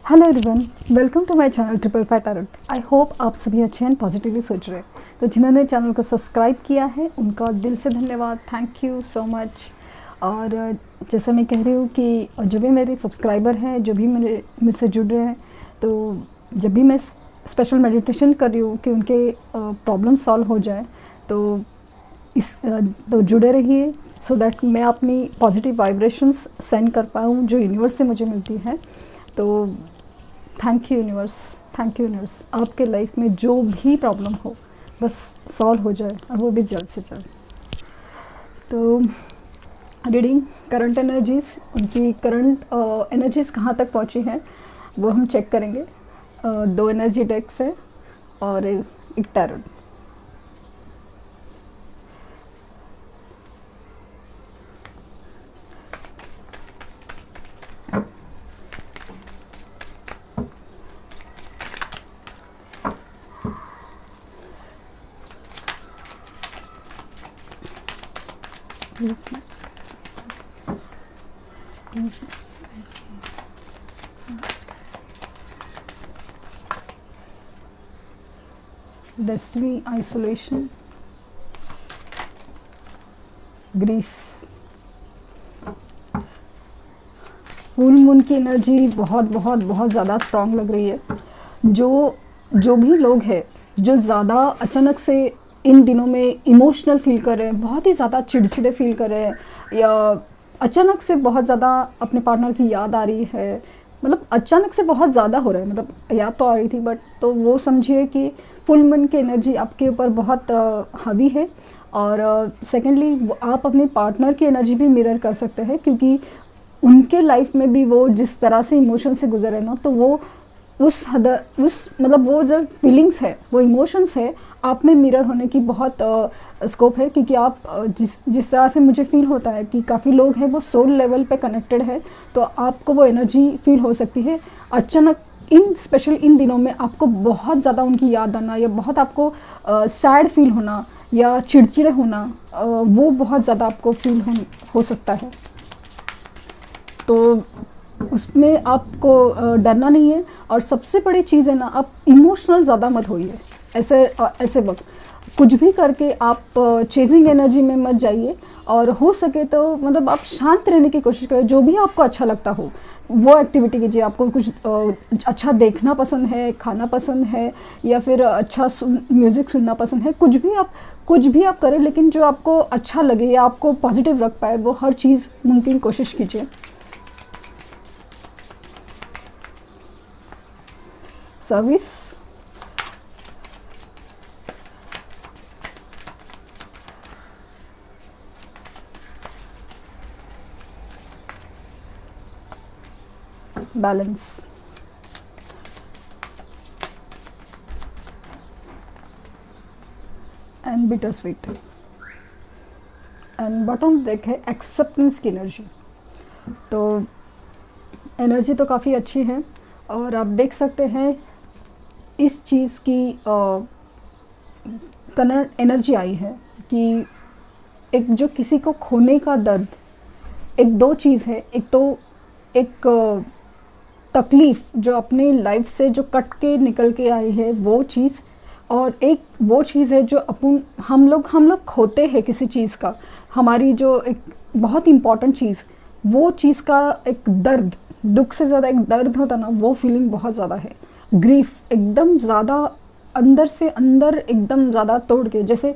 Hello everyone, welcome to my channel triple five tarot. I hope आप सभी अच्छे हैं, पॉजिटिवली सोच रहे हैं। तो जिन्होंने चैनल को सब्सक्राइब किया है उनका दिल से धन्यवाद, थैंक यू सो मच। और जैसा मैं कह रही हूँ कि जो भी मेरे सब्सक्राइबर हैं, जो भी मुझसे जुड़ रहे हैं, तो जब भी मैं स्पेशल मेडिटेशन कर रही हूँ कि उनके प्रॉब्लम सॉल्व हो जाए, तो तो जुड़े रहिए सो दैट मैं अपनी पॉजिटिव वाइब्रेशंस सेंड कर पाऊँ जो यूनिवर्स से मुझे मिलती है। तो thank you universe, thank you universe. आपके लाइफ में जो भी प्रॉब्लम हो बस सॉल्व हो जाए, और वो भी जल्द से जल्द। तो रीडिंग करंट एनर्जीज़, उनकी करंट एनर्जीज़ कहाँ तक पहुँची हैं वो हम चेक करेंगे। 2 एनर्जी डेक्स है और एक tarot. Destiny, isolation, grief. Full moon की एनर्जी बहुत ज़्यादा स्ट्रांग लग रही है। जो भी लोग हैं जो ज़्यादा अचानक से इन दिनों में इमोशनल फील कर रहे हैं, बहुत ही ज़्यादा चिड़चिड़े फील कर रहे हैं, या अचानक से बहुत ज़्यादा अपने पार्टनर की याद आ रही है, मतलब अचानक से बहुत ज़्यादा हो रहा है, मतलब याद तो आ रही थी बट, तो वो समझिए कि फुल मून की एनर्जी आपके ऊपर बहुत हावी है। और सेकेंडली आप अपने पार्टनर की एनर्जी भी मिरर कर सकते हैं, क्योंकि उनके लाइफ में भी वो जिस तरह से इमोशन से गुजरे ना, तो वो उस मतलब वो जो फीलिंग्स है, वो इमोशंस है, आप में मिरर होने की बहुत स्कोप है। क्योंकि आप जिस तरह से मुझे फील होता है कि काफ़ी लोग हैं वो सोल लेवल पे कनेक्टेड है, तो आपको वो एनर्जी फील हो सकती है। अचानक स्पेशल इन दिनों में आपको बहुत ज़्यादा उनकी याद आना, या बहुत आपको सैड फील होना या चिड़चिड़े होना, वो बहुत ज़्यादा आपको फील हो सकता है। तो उसमें आपको डरना नहीं है। और सबसे बड़ी चीज़ है ना, आप इमोशनल ज़्यादा मत होइए। ऐसे वक्त कुछ भी करके आप चेजिंग एनर्जी में मत जाइए, और हो सके तो मतलब आप शांत रहने की कोशिश करें। जो भी आपको अच्छा लगता हो वो एक्टिविटी कीजिए। आपको कुछ अच्छा देखना पसंद है, खाना पसंद है, या फिर अच्छा म्यूज़िक सुनना पसंद है, कुछ भी आप करें, लेकिन जो आपको अच्छा लगे या आपको पॉजिटिव रख पाए, वो हर चीज़ मुमकिन कोशिश कीजिए। Service, balance, and bitter sweet. And bottom देख है एक्सेप्टेंस की एनर्जी। तो एनर्जी तो काफ़ी अच्छी है, और आप देख सकते हैं इस चीज़ की एनर्जी आई है कि एक जो किसी को खोने का दर्द, एक 2 चीज़ है। एक तो एक तकलीफ़ जो अपने लाइफ से जो कट के निकल के आई है वो चीज़, और एक वो चीज़ है जो हम लोग खोते हैं किसी चीज़ का, हमारी जो एक बहुत इम्पॉर्टेंट चीज़, वो चीज़ का एक दर्द, दुख से ज़्यादा एक दर्द होता ना, वो फीलिंग बहुत ज़्यादा है। ग्रीफ एकदम ज़्यादा अंदर से अंदर एकदम ज़्यादा तोड़ के, जैसे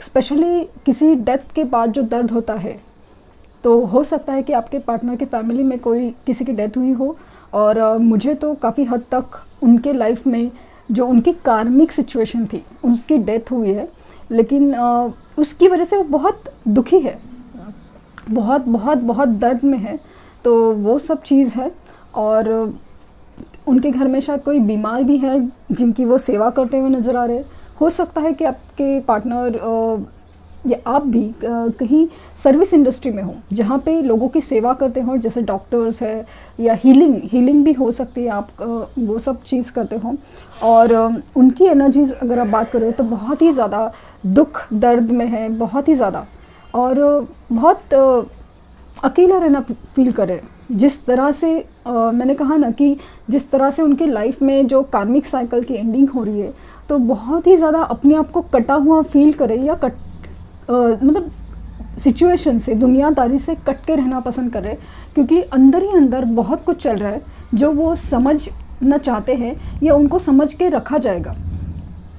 स्पेशली किसी डेथ के बाद जो दर्द होता है, तो हो सकता है कि आपके पार्टनर के फैमिली में किसी की डेथ हुई हो। और मुझे तो काफ़ी हद तक उनके लाइफ में जो उनकी कार्मिक सिचुएशन थी उसकी डेथ हुई है, लेकिन उसकी वजह से वो बहुत दुखी है, बहुत दर्द में है। तो वो सब चीज़ है। और उनके घर में शायद कोई बीमार भी है जिनकी वो सेवा करते हुए नज़र आ रहे हैं। हो सकता है कि आपके पार्टनर या आप भी कहीं सर्विस इंडस्ट्री में हो जहाँ पे लोगों की सेवा करते हो, जैसे डॉक्टर्स है, या हीलिंग भी हो सकती है, आप वो सब चीज़ करते हो। और उनकी एनर्जीज अगर आप बात करें तो बहुत ही ज़्यादा दुख दर्द में है, बहुत ही ज़्यादा, और बहुत अकेला रहना फील करे, जिस तरह से मैंने कहा ना कि जिस तरह से उनके लाइफ में जो कार्मिक साइकिल की एंडिंग हो रही है, तो बहुत ही ज़्यादा अपने आप को कटा हुआ फील करे या मतलब सिचुएशन से, दुनियादारी से कट के रहना पसंद कर रहे, क्योंकि अंदर ही अंदर बहुत कुछ चल रहा है जो वो समझना चाहते हैं या उनको समझ के रखा जाएगा।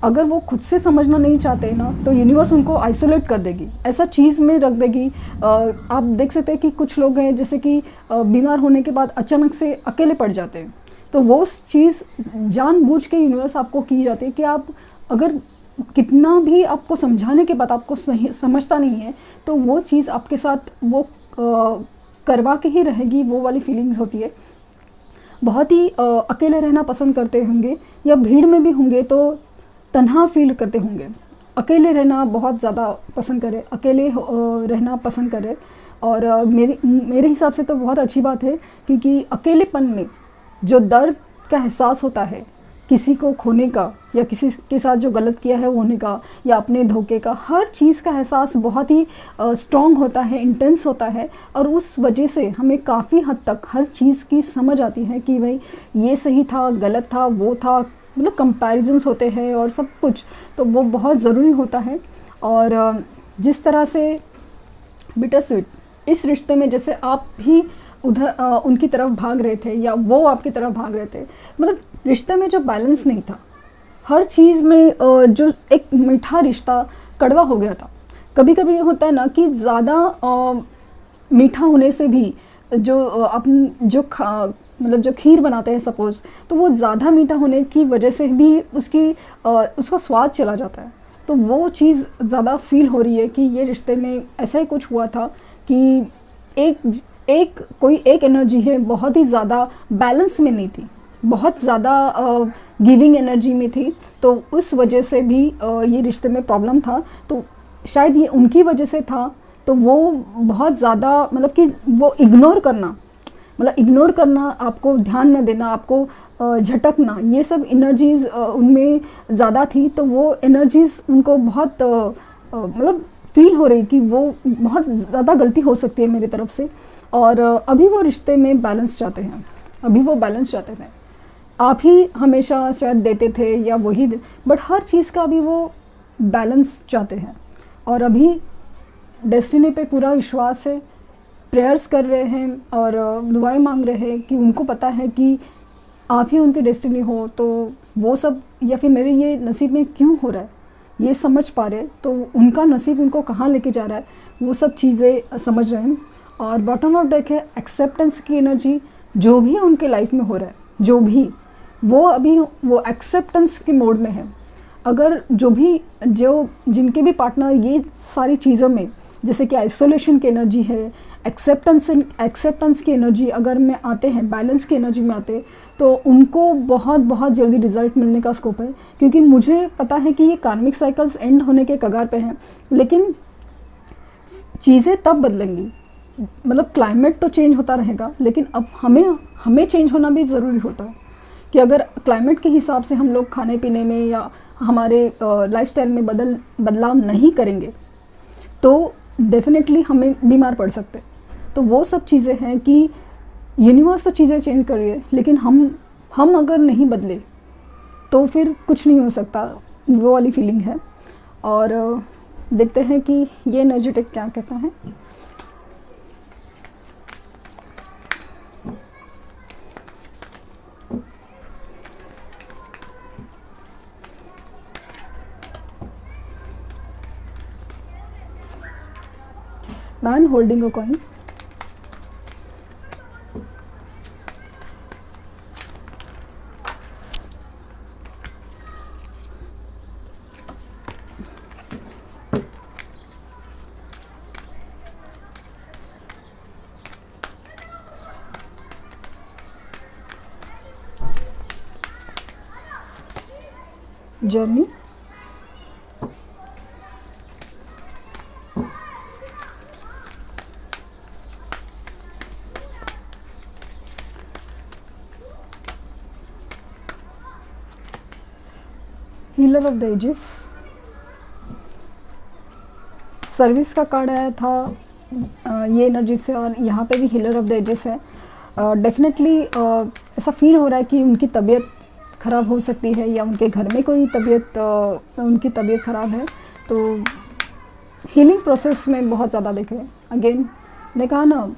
अगर वो खुद से समझना नहीं चाहते ना, तो यूनिवर्स उनको आइसोलेट कर देगी, ऐसा चीज़ में रख देगी। आप देख सकते हैं कि कुछ लोग हैं जैसे कि बीमार होने के बाद अचानक से अकेले पड़ जाते हैं, तो वो चीज़ जानबूझ के यूनिवर्स आपको की जाती है कि आप अगर कितना भी आपको समझाने के बाद आपको सही समझता नहीं है, तो वो चीज़ आपके साथ वो करवा के ही रहेगी। वो वाली फीलिंग्स होती है। बहुत ही अकेले रहना पसंद करते होंगे या भीड़ में भी होंगे तो तन्हा फील करते होंगे, अकेले रहना बहुत ज़्यादा पसंद करें, अकेले रहना पसंद करें। और मेरे हिसाब से तो बहुत अच्छी बात है, क्योंकि अकेलेपन में जो दर्द का एहसास होता है किसी को खोने का या किसी के साथ जो गलत किया है वो होने का या अपने धोखे का, हर चीज़ का एहसास बहुत ही स्ट्रॉन्ग होता है, इंटेंस होता है। और उस वजह से हमें काफ़ी हद तक हर चीज़ की समझ आती है कि भाई ये सही था, गलत था, वो था, मतलब कंपैरिजन्स होते हैं और सब कुछ, तो वो बहुत ज़रूरी होता है। और जिस तरह से बिटर स्वीट इस रिश्ते में, जैसे आप भी उधर उनकी तरफ भाग रहे थे या वो आपकी तरफ भाग रहे थे, मतलब रिश्ते में जो बैलेंस नहीं था, हर चीज़ में जो एक मीठा रिश्ता कड़वा हो गया था। कभी कभी होता है ना कि ज़्यादा मीठा होने से भी जो मतलब जो खीर बनाते हैं सपोज़, तो वो ज़्यादा मीठा होने की वजह से भी उसका स्वाद चला जाता है। तो वो चीज़ ज़्यादा फील हो रही है कि ये रिश्ते में ऐसा ही कुछ हुआ था कि कोई एक एनर्जी है बहुत ही ज़्यादा बैलेंस में नहीं थी, बहुत ज़्यादा गिविंग एनर्जी में थी, तो उस वजह से भी ये रिश्ते में प्रॉब्लम था। तो शायद ये उनकी वजह से था, तो वो बहुत ज़्यादा मतलब कि वो इग्नोर करना, आपको ध्यान न देना, आपको झटकना, ये सब एनर्जीज़ उनमें ज़्यादा थी। तो वो एनर्जीज़ उनको बहुत मतलब फील हो रही कि वो बहुत ज़्यादा गलती हो सकती है मेरी तरफ से। और अभी वो रिश्ते में बैलेंस चाहते हैं, अभी वो बैलेंस चाहते थे। आप ही हमेशा शायद देते थे या वही बट हर चीज़ का अभी वो बैलेंस चाहते हैं। और अभी डेस्टिनी पे पूरा विश्वास है, प्रेयर्स कर रहे हैं और दुआएं मांग रहे हैं कि उनको पता है कि आप ही उनके डेस्टिनी हो। तो वो सब या फिर मेरे ये नसीब में क्यों हो रहा है ये समझ पा रहे, तो उनका नसीब उनको कहाँ लेके जा रहा है वो सब चीज़ें समझ रहे हैं। और बॉटम ऑफ डेक है एक्सेप्टेंस की एनर्जी, जो भी उनके लाइफ में हो रहा है, जो भी वो अभी वो एक्सेप्टेंस के मोड में है। अगर जिनके भी पार्टनर ये सारी चीज़ों में, जैसे कि आइसोलेशन की एनर्जी है, एक्सेप्टेंस की एनर्जी अगर में आते हैं, बैलेंस की एनर्जी में आते, तो उनको बहुत बहुत जल्दी रिजल्ट मिलने का स्कोप है। क्योंकि मुझे पता है कि ये कार्मिक साइकिल्स एंड होने के कगार पे हैं, लेकिन चीज़ें तब बदलेंगी, मतलब क्लाइमेट तो चेंज होता रहेगा, लेकिन अब हमें चेंज होना भी ज़रूरी होता है। कि अगर क्लाइमेट के हिसाब से हम लोग खाने पीने में या हमारे लाइफस्टाइल में बदलाव नहीं करेंगे, तो डेफिनेटली हमें बीमार पड़ सकते। तो वो सब चीज़ें हैं कि यूनिवर्स तो चीज़ें चेंज कर रही है, लेकिन हम अगर नहीं बदले तो फिर कुछ नहीं हो सकता, वो वाली फीलिंग है। और देखते हैं कि ये एनर्जेटिक क्या कहता है। Man holding a coin. Journey. Healer of the ages. Service का कार्ड आया था ये एनर्जी से, और यहाँ पे भी हीलर ऑफ द एजेस है। डेफिनेटली ऐसा फील हो रहा है कि उनकी तबीयत ख़राब हो सकती है या उनके घर में कोई उनकी तबीयत ख़राब है। तो हीलिंग प्रोसेस में बहुत ज़्यादा देखें, अगेन ने कहा ना,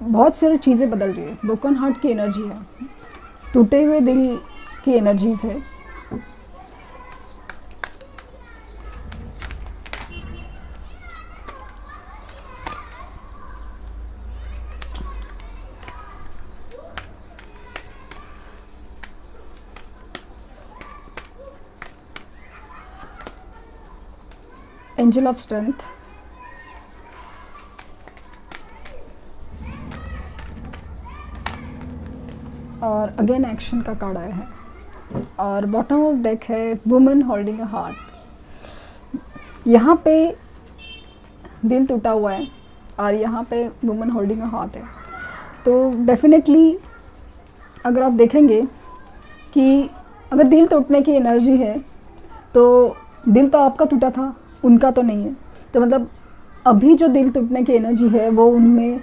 बहुत सारी चीज़ें बदल रही है। ब्रोकन हार्ट की एनर्जी है, टूटे हुए दिल की एनर्जीज है। एंजल ऑफ स्ट्रेंथ, और अगेन एक्शन का कार्ड आया है, और बॉटम ऑफ डेक है वुमन होल्डिंग अ हार्ट। यहाँ पे दिल टूटा हुआ है और यहाँ पे वुमन होल्डिंग अ हार्ट है। तो डेफिनेटली अगर आप देखेंगे कि अगर दिल टूटने की एनर्जी है तो दिल तो आपका टूटा था, उनका तो नहीं है। तो मतलब अभी जो दिल टूटने की एनर्जी है वो उनमें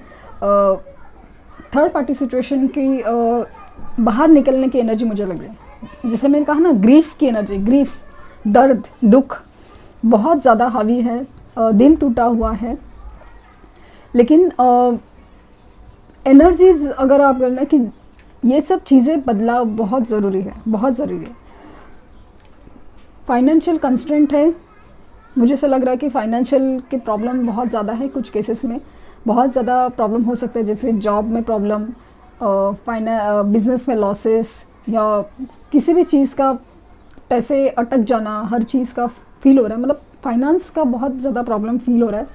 थर्ड पार्टी सिचुएशन की बाहर निकलने की एनर्जी मुझे लग रही है। जैसे मैंने कहा ना, ग्रीफ की एनर्जी, ग्रीफ, दर्द, दुख बहुत ज़्यादा हावी है, दिल टूटा हुआ है। लेकिन एनर्जीज अगर आप करना कि ये सब चीज़ें बदलाव बहुत ज़रूरी है, बहुत ज़रूरी है। फाइनेंशियल कंस्ट्रेंट है, मुझे ऐसा लग रहा है कि फाइनेंशियल के प्रॉब्लम बहुत ज़्यादा है। कुछ केसेस में बहुत ज़्यादा प्रॉब्लम हो सकता है, जैसे जॉब में प्रॉब्लम, बिजनेस में लॉसेस, या किसी भी चीज़ का पैसे अटक जाना, हर चीज़ का फील हो रहा है। मतलब फाइनेंस का बहुत ज़्यादा प्रॉब्लम फील हो रहा है।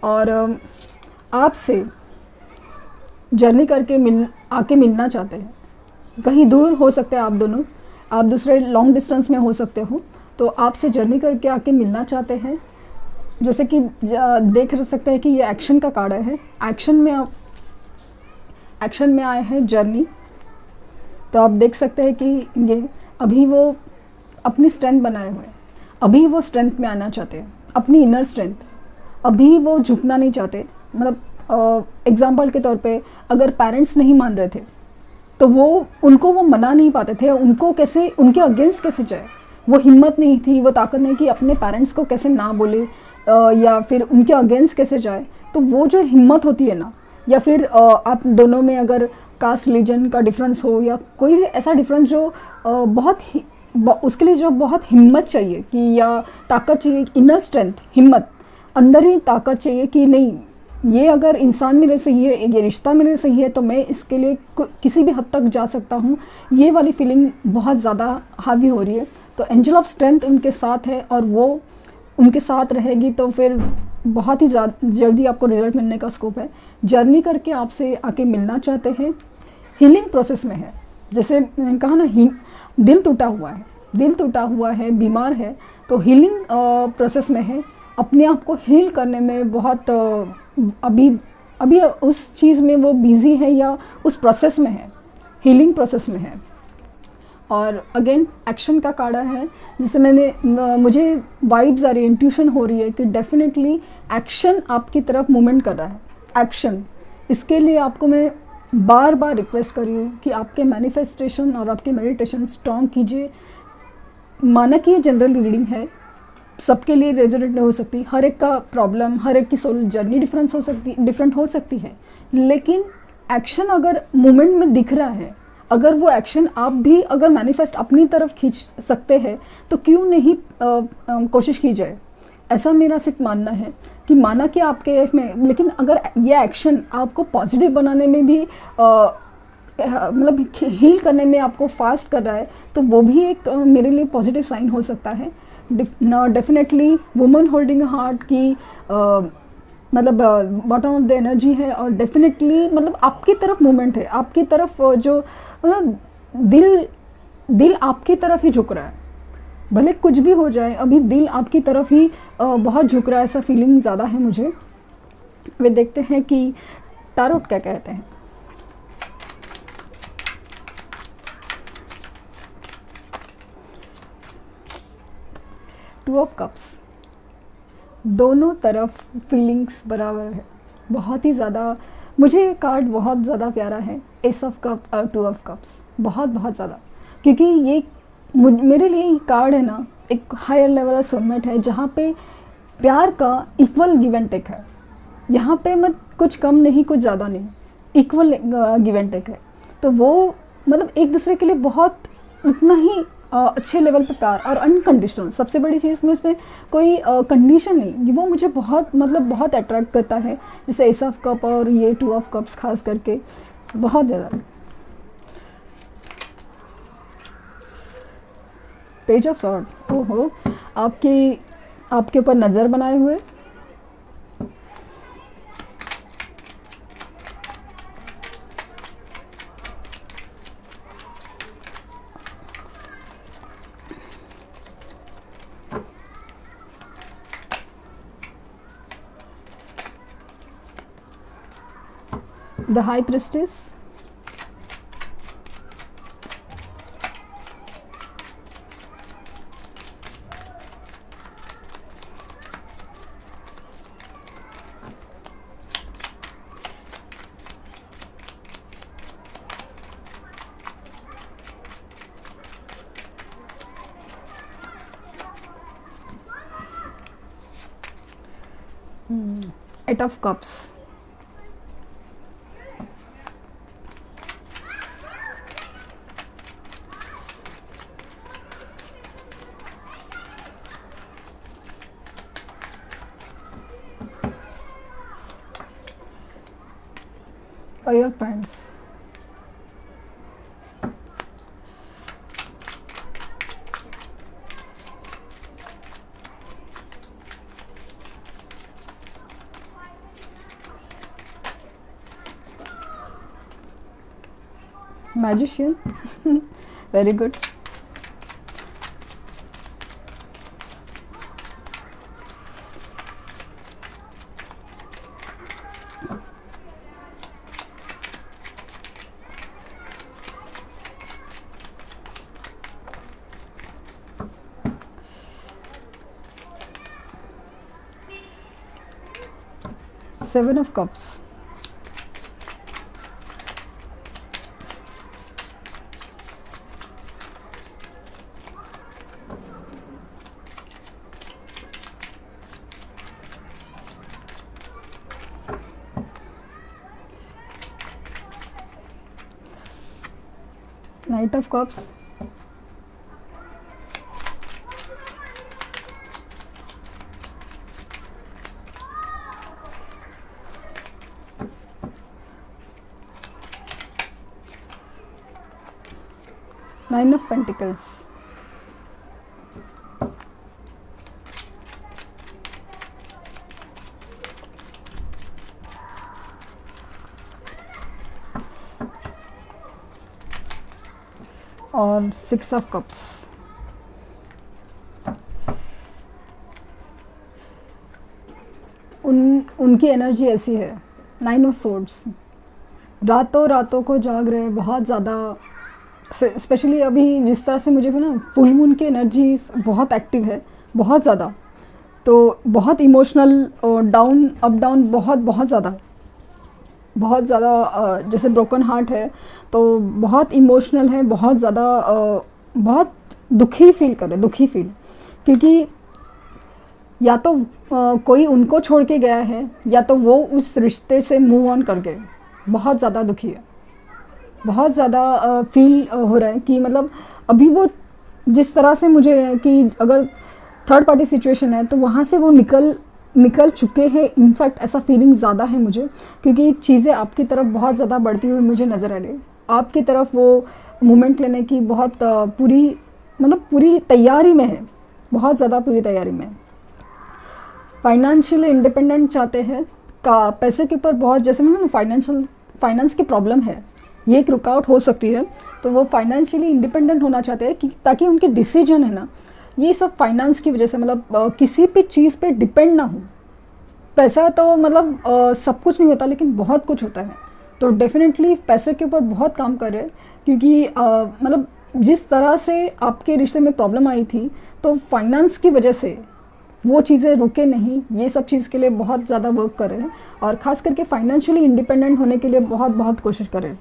और आपसे जर्नी करके आके मिलना चाहते हैं। कहीं दूर हो सकते हैं आप दोनों, आप दूसरे लॉन्ग डिस्टेंस में हो सकते हो, तो आपसे जर्नी करके आके मिलना चाहते हैं। जैसे कि देख सकते हैं कि ये एक्शन का कार्ड है। एक्शन में आए हैं जर्नी। तो आप देख सकते हैं कि ये अभी वो अपनी स्ट्रेंथ बनाए हुए हैं, अभी वो स्ट्रेंथ में आना चाहते हैं, अपनी इनर स्ट्रेंथ। अभी वो झुकना नहीं चाहते। मतलब एग्जाम्पल के तौर पे अगर पेरेंट्स नहीं मान रहे थे तो उनको वो मना नहीं पाते थे, उनको कैसे, उनके अगेंस्ट कैसे जाए, वो हिम्मत नहीं थी, वो ताकत नहीं कि अपने पेरेंट्स को कैसे ना बोले या फिर उनके अगेंस्ट कैसे जाए। तो वो जो हिम्मत होती है ना, या फिर आप दोनों में अगर कास्ट रिलीजन का डिफरेंस हो या कोई भी ऐसा डिफरेंस जो उसके लिए जो बहुत हिम्मत चाहिए कि, या ताकत चाहिए, इनर स्ट्रेंथ, हिम्मत, अंदर ही ताकत चाहिए कि नहीं, ये अगर इंसान मेरे सही है, ये रिश्ता मेरे सही है, तो मैं इसके लिए किसी भी हद तक जा सकता हूँ। ये वाली फीलिंग बहुत ज़्यादा हावी हो रही है। तो एंजल ऑफ स्ट्रेंथ उनके साथ है और वो उनके साथ रहेगी, तो फिर बहुत ही जल्दी आपको रिजल्ट मिलने का स्कोप है। जर्नी करके आपसे आके मिलना चाहते हैं, हीलिंग प्रोसेस में है। जैसे मैंने कहा ना, दिल टूटा हुआ है, बीमार है, तो हीलिंग प्रोसेस में है। अपने आप को हील करने में बहुत अभी उस चीज़ में वो बिज़ी है या उस प्रोसेस में है, हीलिंग प्रोसेस में है। और अगेन एक्शन का कार्ड है, जिससे मुझे वाइब्स आ रही है, इंट्यूशन हो रही है कि डेफिनेटली एक्शन आपकी तरफ मूवमेंट कर रहा है। एक्शन, इसके लिए आपको मैं बार बार रिक्वेस्ट कर रही हूँ कि आपके मैनिफेस्टेशन और आपके मेडिटेशन स्ट्रॉन्ग कीजिए। माना कि ये जनरल रीडिंग है, सबके लिए रेजोनेट नहीं हो सकती, हर एक का प्रॉब्लम, हर एक की सोल जर्नी डिफरेंट हो सकती है। लेकिन एक्शन अगर मूवमेंट में दिख रहा है, अगर वो एक्शन आप भी अगर मैनिफेस्ट अपनी तरफ खींच सकते हैं, तो क्यों नहीं कोशिश की जाए। ऐसा मेरा सिर्फ मानना है कि माना कि आपके लाइफ में, लेकिन अगर ये एक्शन आपको पॉजिटिव बनाने में भी मतलब हील करने में आपको फास्ट कर रहा है, तो वो भी एक मेरे लिए पॉजिटिव साइन हो सकता है। डेफिनेटली वुमन होल्डिंग हार्ट की मतलब बॉटम ऑफ द एनर्जी है, और डेफिनेटली मतलब आपकी तरफ मूवमेंट है, आपकी तरफ जो मतलब दिल आपकी तरफ ही झुक रहा है। भले कुछ भी हो जाए, अभी दिल आपकी तरफ ही बहुत झुक रहा है, ऐसा फीलिंग ज़्यादा है मुझे। वे देखते हैं कि टारोट क्या कहते हैं। टू ऑफ कप्स, दोनों तरफ फीलिंग्स बराबर है, बहुत ही ज़्यादा मुझे ये कार्ड बहुत ज़्यादा प्यारा है, एस ऑफ कप और टू ऑफ कप्स, बहुत बहुत ज़्यादा, क्योंकि ये मेरे लिए ये कार्ड है ना, एक हायर लेवल का सोलमेट है, जहाँ पे प्यार का इक्वल गिव एंड टेक है। यहाँ पे मत कुछ कम नहीं कुछ ज़्यादा नहीं, इक्वल गिव एंड टेक है। तो वो मतलब एक दूसरे के लिए बहुत उतना ही अच्छे लेवल पे प्यार, और अनकंडीशनल, सबसे बड़ी चीज़ में इसमें कोई कंडीशन नहीं, वो मुझे बहुत मतलब बहुत अट्रैक्ट करता है, जैसे एस ऑफ कप और ये टू ऑफ कप्स खास करके बहुत ज़्यादा। पेज ऑफ सॉर्ड, ओहो, आपके ऊपर नज़र बनाए हुए, The High Priestess, Eight of Cups, Five of Wands, Magician, very good, Seven of Cups, Knight of Cups, Nine of Pentacles, और Six of Cups। उनकी एनर्जी ऐसी है, नाइन ऑफ सोर्ड्स, रातों रातों को जाग रहे हैं बहुत ज़्यादा, स्पेशली अभी जिस तरह से मुझे ना फुल मून की एनर्जी बहुत एक्टिव है, बहुत ज़्यादा, तो बहुत इमोशनल और डाउन अप डाउन बहुत बहुत ज़्यादा, बहुत ज़्यादा, जैसे ब्रोकन हार्ट है तो बहुत इमोशनल है, बहुत ज़्यादा, बहुत दुखी फील कर रहे, दुखी फील, क्योंकि या तो कोई उनको छोड़ के गया है, या तो वो उस रिश्ते से मूव ऑन कर गए, बहुत ज़्यादा दुखी है, बहुत ज़्यादा फील हो रहा है कि मतलब अभी वो जिस तरह से मुझे कि अगर थर्ड पार्टी सिचुएशन है तो वहाँ से वो निकल चुके हैं, इनफैक्ट ऐसा फीलिंग ज़्यादा है मुझे, क्योंकि चीज़ें आपकी तरफ बहुत ज़्यादा बढ़ती हुई मुझे नज़र आ रही है, आपकी तरफ वो मूवमेंट लेने की बहुत पूरी तैयारी में है, बहुत ज़्यादा पूरी तैयारी में। फाइनेंशियल इंडिपेंडेंट चाहते हैं, का पैसे के ऊपर बहुत, जैसे मतलब फाइनेंस की प्रॉब्लम है, ये एक रुकावट हो सकती है, तो वो फाइनेंशियली इंडिपेंडेंट होना चाहते हैं कि ताकि उनके डिसीजन है ना, ये सब फाइनेंस की वजह से मतलब किसी भी चीज़ पे डिपेंड ना हो। पैसा तो मतलब सब कुछ नहीं होता, लेकिन बहुत कुछ होता है, तो डेफिनेटली पैसे के ऊपर बहुत काम कर रहे हैं, क्योंकि मतलब जिस तरह से आपके रिश्ते में प्रॉब्लम आई थी, तो फाइनेंस की वजह से वो चीज़ें रुके नहीं, ये सब चीज़ के लिए बहुत ज़्यादा वर्क करें और ख़ास करके फाइनेंशियली इंडिपेंडेंट होने के लिए बहुत बहुत कोशिश करें।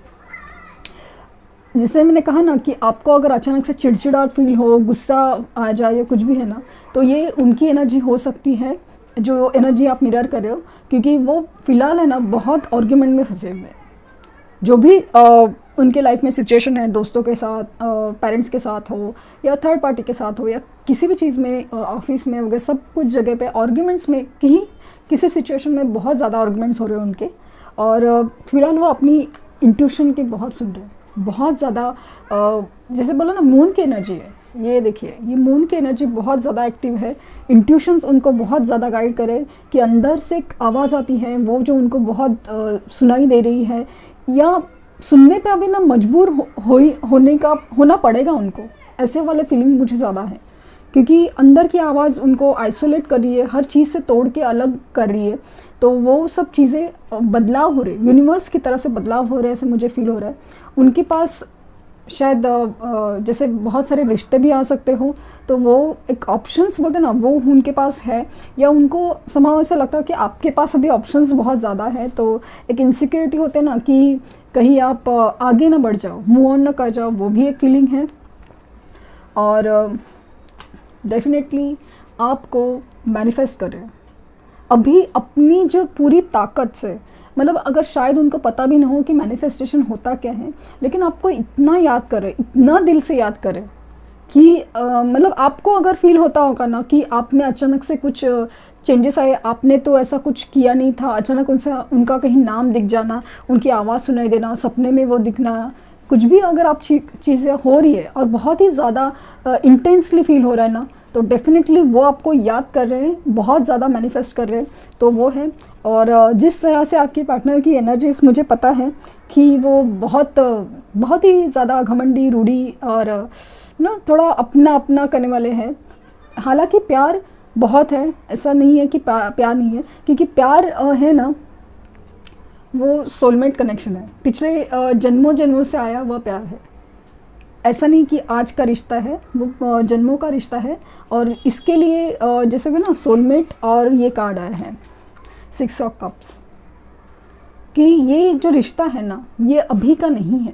जैसे मैंने कहा ना कि आपको अगर अचानक से चिड़चिड़ाहट फील हो, गुस्सा आ जाए या कुछ भी है ना, तो ये उनकी एनर्जी हो सकती है जो एनर्जी आप मिरर कर रहे हो, क्योंकि वो फ़िलहाल है ना बहुत आर्ग्यूमेंट में फंसे हुए हैं। जो भी उनके लाइफ में सिचुएशन है, दोस्तों के साथ, पेरेंट्स के साथ हो या थर्ड पार्टी के साथ हो या किसी भी चीज़ में, ऑफिस में वगैरह, सब कुछ जगह पे आर्ग्यूमेंट्स में, कहीं किसी सिचुएशन में बहुत ज़्यादा आर्ग्यूमेंट्स हो रहे हैं उनके, और फिलहाल वो अपनी इंट्यूशन की बहुत सुन रहे हैं, बहुत ज़्यादा। जैसे बोला ना, मून की एनर्जी है, ये देखिए, ये मून की एनर्जी बहुत ज़्यादा एक्टिव है। इंट्यूशंस उनको बहुत ज़्यादा गाइड करे कि अंदर से एक आवाज़ आती है वो जो उनको बहुत सुनाई दे रही है, या सुनने पे अभी ना मजबूर होना पड़ेगा उनको, ऐसे वाले फीलिंग मुझे ज़्यादा है, क्योंकि अंदर की आवाज़ उनको आइसोलेट कर रही है, हर चीज़ से तोड़ के अलग कर रही है। तो वो सब चीज़ें बदलाव हो रहे, यूनिवर्स की तरफ से बदलाव हो रहे हैं, ऐसे मुझे फील हो रहा है। उनके पास शायद जैसे बहुत सारे रिश्ते भी आ सकते हो, तो वो एक ऑप्शंस बोलते हैं ना, वो उनके पास है, या उनको समाव ऐसा लगता है कि आपके पास अभी ऑप्शंस बहुत ज़्यादा है, तो एक इनसिक्योरिटी होते हैं ना कि कहीं आप आगे ना बढ़ जाओ, मूव ऑन ना कर जाओ, वो भी एक फीलिंग है। और डेफिनेटली आपको मैनिफेस्ट करें अभी अपनी जो पूरी ताकत से, मतलब अगर शायद उनको पता भी ना हो कि मैनिफेस्टेशन होता क्या है, लेकिन आपको इतना याद करें, इतना दिल से याद करें कि मतलब आपको अगर फील होता होगा ना कि आप में अचानक से कुछ चेंजेस आए, आपने तो ऐसा कुछ किया नहीं था, अचानक उनका कहीं नाम दिख जाना, उनकी आवाज़ सुनाई देना, सपने में वो दिखना, कुछ भी अगर आप चीज़ें हो रही है और बहुत ही ज़्यादा इंटेंसली फील हो रहा है ना, तो डेफिनेटली वो आपको याद कर रहे हैं, बहुत ज़्यादा मैनिफेस्ट कर रहे हैं, तो वो है। और जिस तरह से आपके पार्टनर की एनर्जीज, मुझे पता है कि वो बहुत ही ज़्यादा घमंडी, रूढ़ी और ना थोड़ा अपना अपना करने वाले हैं। हालांकि प्यार बहुत है, ऐसा नहीं है कि प्यार नहीं है, क्योंकि प्यार है ना, वो सोलमेट कनेक्शन है, पिछले जन्मों से आया हुआ प्यार है। ऐसा नहीं कि आज का रिश्ता है, वो जन्मों का रिश्ता है। और इसके लिए जैसे कि ना सोलमेट और ये कार्ड आया है 6 ऑफ कप्स, कि ये जो रिश्ता है ना, ये अभी का नहीं है,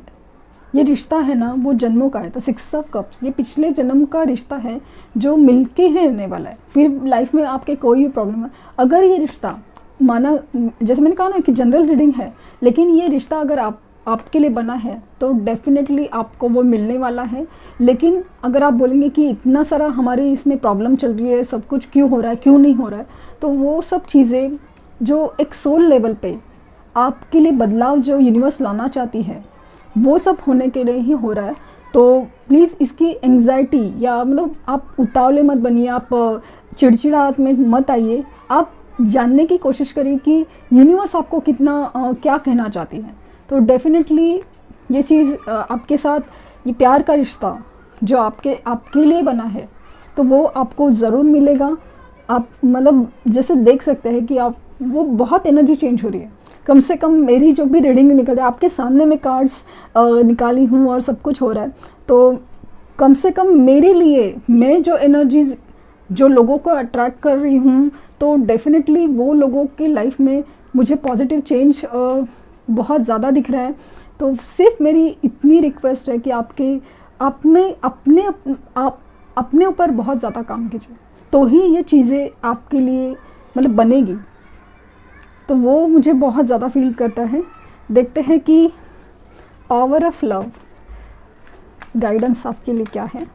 ये रिश्ता है ना वो जन्मों का है। तो 6 ऑफ कप्स ये पिछले जन्म का रिश्ता है जो मिलके ही रहने वाला है। फिर लाइफ में आपके कोई भी प्रॉब्लम है, अगर ये रिश्ता माना, जैसे मैंने कहा ना कि जनरल रीडिंग है, लेकिन ये रिश्ता अगर आपके लिए बना है तो डेफिनेटली आपको वो मिलने वाला है। लेकिन अगर आप बोलेंगे कि इतना सारा हमारे इसमें प्रॉब्लम चल रही है, सब कुछ क्यों हो रहा है, क्यों नहीं हो रहा है, तो वो सब चीज़ें जो एक सोल लेवल पे आपके लिए बदलाव जो यूनिवर्स लाना चाहती है, वो सब होने के लिए ही हो रहा है। तो प्लीज़ इसकी एंग्जाइटी या मतलब आप उतावले मत बनिए, आप चिड़चिड़ाहट में मत आइए, आप जानने की कोशिश करिए कि यूनिवर्स आपको कितना क्या कहना चाहती है। तो डेफिनेटली ये चीज़ आपके साथ, ये प्यार का रिश्ता जो आपके लिए बना है, तो वो आपको ज़रूर मिलेगा। आप मतलब जैसे देख सकते हैं कि आप वो बहुत एनर्जी चेंज हो रही है। कम से कम मेरी जो भी रीडिंग निकल है, आपके सामने मैं कार्ड्स निकाली हूँ और सब कुछ हो रहा है, तो कम से कम मेरे लिए मैं जो एनर्जीज जो लोगों को अट्रैक्ट कर रही हूँ, तो डेफिनेटली वो लोगों की लाइफ में मुझे पॉजिटिव चेंज बहुत ज़्यादा दिख रहा है। तो सिर्फ मेरी इतनी रिक्वेस्ट है कि आप में अपने ऊपर बहुत ज़्यादा काम कीजिए, तो ही ये चीज़ें आपके लिए मतलब बनेगी। तो वो मुझे बहुत ज़्यादा फील करता है। देखते हैं कि पावर ऑफ लव गाइडेंस आपके लिए क्या है।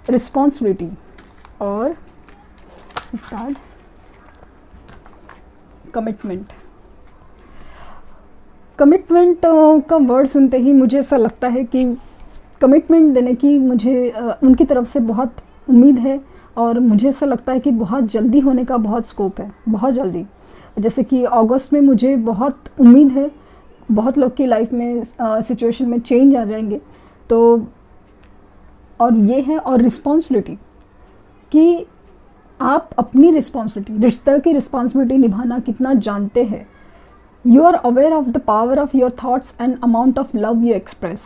रिस्पॉन्सिबिलिटी और कमिटमेंट का वर्ड सुनते ही मुझे ऐसा लगता है कि कमिटमेंट देने की मुझे उनकी तरफ से बहुत उम्मीद है, और मुझे ऐसा लगता है कि बहुत जल्दी होने का बहुत स्कोप है, बहुत जल्दी। जैसे कि अगस्त में मुझे बहुत उम्मीद है, बहुत लोग की लाइफ में सिचुएशन में चेंज आ जाएंगे। तो और ये है, और रिस्पॉन्सिबिलिटी कि आप अपनी रिस्पॉन्सिबिलिटी, रिश्ते की रिस्पॉन्सिबिलिटी निभाना कितना जानते हैं। You are aware of the power of your thoughts and amount of love you express.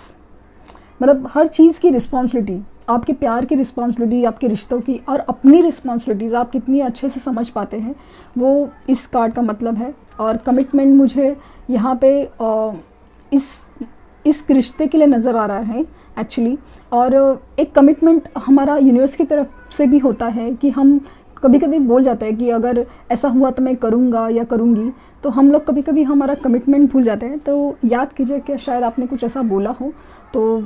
मतलब हर चीज़ की रिस्पॉन्सिबिलिटी, आपके प्यार की रिस्पॉन्सिबिलिटी, आपके रिश्तों की और अपनी रिस्पॉन्सिबिलिटीज़ आप कितनी अच्छे से समझ पाते हैं, वो इस कार्ड का मतलब है। और कमिटमेंट मुझे यहाँ पे इस रिश्ते के लिए नज़र आ रहा है एक्चुअली। और एक कमिटमेंट हमारा यूनिवर्स की तरफ से भी होता है कि हम कभी कभी बोल जाते हैं कि अगर ऐसा हुआ तो मैं करूँगा या करूँगी, तो हम लोग कभी कभी हमारा कमिटमेंट भूल जाते हैं। तो याद कीजिए कि शायद आपने कुछ ऐसा बोला हो, तो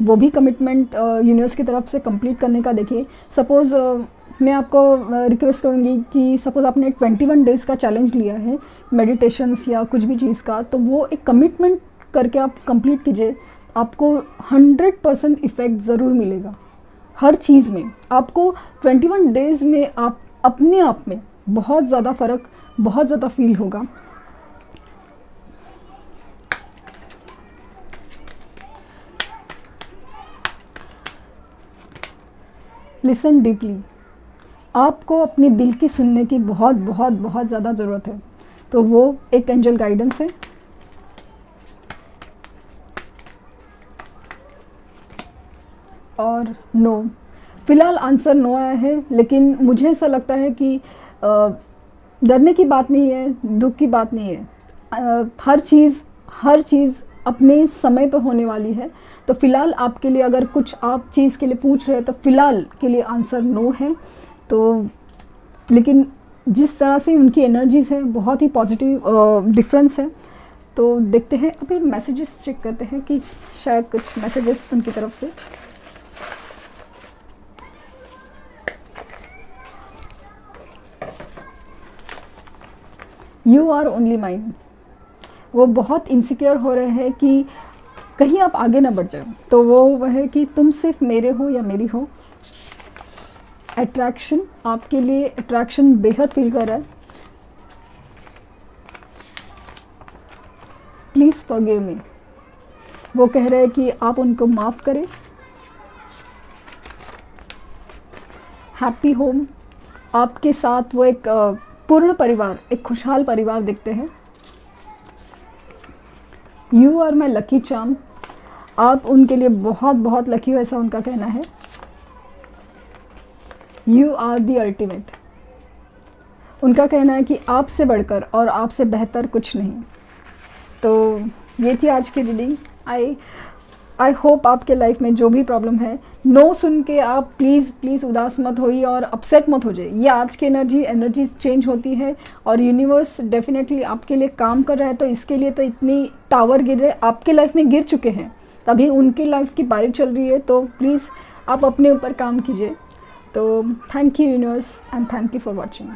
वो भी कमिटमेंट यूनिवर्स की तरफ से कंप्लीट करने का देखिए। सपोज़ मैं आपको रिक्वेस्ट करूँगी कि सपोज़ आपने 21 डेज़ का चैलेंज लिया है मेडिटेशंस या कुछ भी चीज़ का, तो वो एक कमिटमेंट करके आप कंप्लीट कीजिए। आपको 100% इफ़ेक्ट ज़रूर मिलेगा हर चीज़ में। आपको 21 डेज़ में आप अपने आप में बहुत ज़्यादा फ़र्क, बहुत ज़्यादा फील होगा। लिसन डीपली, आपको अपने दिल की सुनने की बहुत बहुत बहुत ज़्यादा ज़रूरत है। तो वो एक एंजल गाइडेंस है। और नो, फ़िलहाल आंसर नो आया है, लेकिन मुझे ऐसा लगता है कि डरने की बात नहीं है, दुख की बात नहीं है। हर चीज़ अपने समय पर होने वाली है। तो फ़िलहाल आपके लिए अगर कुछ आप चीज़ के लिए पूछ रहे हैं तो फ़िलहाल के लिए आंसर नो है। तो लेकिन जिस तरह से उनकी एनर्जीज़ है बहुत ही पॉजिटिव डिफरेंस है। तो देखते हैं, अभी मैसेजेस चेक करते हैं कि शायद कुछ मैसेजेस उनकी तरफ से। यू आर ओनली माइन, वो बहुत इनसिक्योर हो रहे हैं कि कहीं आप आगे ना बढ़ जाओ। तो वो है कि तुम सिर्फ मेरे हो या मेरी हो। अट्रैक्शन, आपके लिए अट्रैक्शन बेहद फील कर रहा है। प्लीज़ फॉरगिव मी, वो कह रहे हैं कि आप उनको माफ़ करें। हैप्पी होम, आपके साथ वो एक पूर्ण परिवार, एक खुशहाल परिवार दिखते हैं। You are my lucky charm, आप उनके लिए बहुत बहुत लकी हो, ऐसा उनका कहना है। यू आर दी अल्टीमेट, उनका कहना है कि आपसे बढ़कर और आपसे बेहतर कुछ नहीं। तो ये थी आज की रीडिंग। आई होप आपके लाइफ में जो भी प्रॉब्लम है, नो सुन के आप प्लीज़ उदास मत होइए और अपसेट मत हो जाइए। ये आज की एनर्जी चेंज होती है और यूनिवर्स डेफिनेटली आपके लिए काम कर रहा है। तो इसके लिए तो इतनी टावर गिर रहे, आपके लाइफ में गिर चुके हैं, तभी उनकी लाइफ की बारी चल रही है। तो प्लीज़ आप अपने ऊपर काम कीजिए। तो thank you universe and thank you for watching.